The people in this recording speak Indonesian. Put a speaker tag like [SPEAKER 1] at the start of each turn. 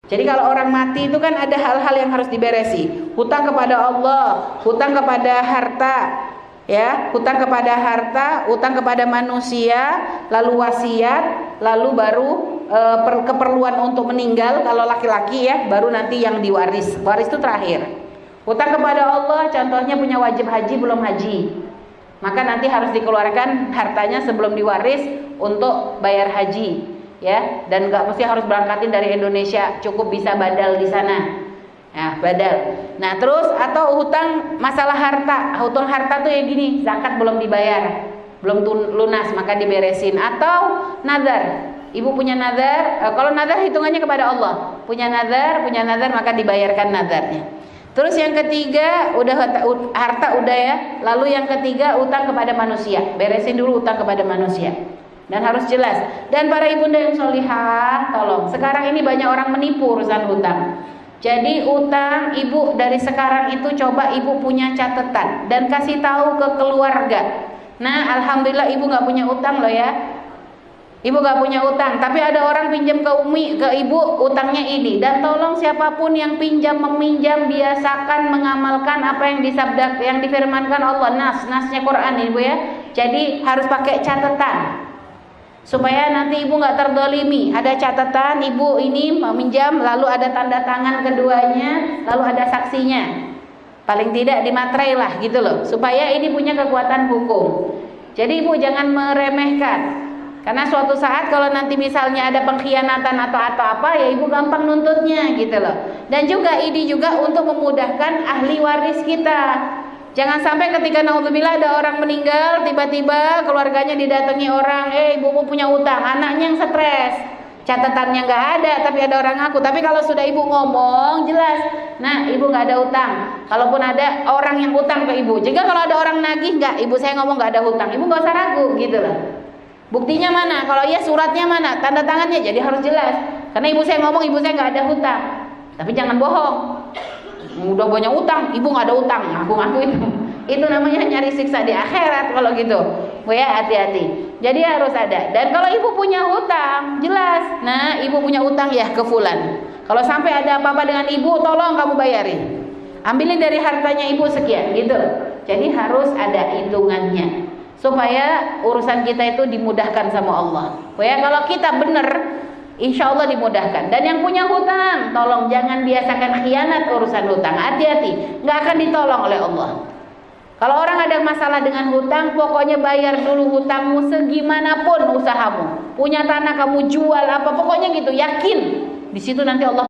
[SPEAKER 1] Jadi kalau orang mati itu kan ada hal-hal yang harus diberesi. Hutang kepada Allah, hutang kepada harta, ya, hutang kepada harta, hutang kepada manusia, lalu wasiat, lalu baru keperluan untuk meninggal kalau laki-laki, ya, baru nanti yang diwaris. Waris itu terakhir. Hutang kepada Allah, contohnya punya wajib haji belum haji, maka nanti harus dikeluarkan hartanya sebelum diwaris untuk bayar haji. Ya, dan nggak mesti harus berangkatin dari Indonesia, cukup bisa badal di sana, ya, badal. Nah terus atau hutang masalah harta, hutang harta tuh ya gini, zakat belum dibayar, belum lunas, maka diberesin. Atau nazar, ibu punya nazar, kalau nazar hitungannya kepada Allah, punya nazar maka dibayarkan nazarnya. Terus yang ketiga udah harta udah, ya, lalu yang ketiga utang kepada manusia, beresin dulu utang kepada manusia. Dan harus jelas. Dan para ibunda yang sholihah, tolong, sekarang ini banyak orang menipu urusan hutang. Jadi utang ibu dari sekarang itu coba ibu punya catatan dan kasih tahu ke keluarga. Nah, alhamdulillah ibu nggak punya utang loh, ya. Ibu nggak punya utang, tapi ada orang pinjam ke umi, ke ibu, utangnya ini. Dan tolong siapapun yang pinjam meminjam, biasakan mengamalkan apa yang disabda, yang difirmankan Allah, nasnya Quran, ibu, ya. Jadi harus pakai catatan, supaya nanti ibu nggak terdolimi. Ada catatan ibu ini meminjam, lalu ada tanda tangan keduanya, lalu ada saksinya. Paling tidak dimaterai lah, gitu loh, supaya ini punya kekuatan hukum. Jadi ibu jangan meremehkan, karena suatu saat kalau nanti misalnya ada pengkhianatan atau apa, ya ibu gampang nuntutnya, gitu loh. Dan juga ini juga untuk memudahkan ahli waris kita. Jangan sampai ketika naudzubillah ada orang meninggal, tiba-tiba keluarganya didatangi orang, ibumu punya utang, anaknya yang stres, catatannya nggak ada, tapi ada orang ngaku. Tapi kalau sudah ibu ngomong jelas, nah ibu nggak ada utang. Kalaupun ada orang yang utang ke ibu, jika kalau ada orang nagih, nggak, ibu saya ngomong nggak ada hutang, ibu nggak usah ragu, gitu loh. Buktinya mana? Kalau iya suratnya mana? Tanda tangannya, jadi harus jelas. Karena ibu saya ngomong ibu saya nggak ada hutang, tapi jangan bohong. Udah banyak utang, ibu nggak ada utang, ngaku-ngaku itu namanya nyari siksa di akhirat kalau gitu. Bu, ya, hati-hati. Jadi harus ada. Dan kalau ibu punya hutang, jelas. Nah, ibu punya utang ya ke fulan. Kalau sampai ada apa-apa dengan ibu, tolong kamu bayarin. Ambilin dari hartanya ibu sekian, gitu. Jadi harus ada hitungannya supaya urusan kita itu dimudahkan sama Allah. Bu, ya, kalau kita benar, insya Allah dimudahkan. Dan yang punya hutang, tolong jangan biasakan khianat urusan hutang. Hati-hati, nggak akan ditolong oleh Allah. Kalau orang ada masalah dengan hutang, pokoknya bayar dulu hutangmu segimanapun usahamu. Punya tanah kamu jual apa, pokoknya gitu, yakin. Di situ nanti Allah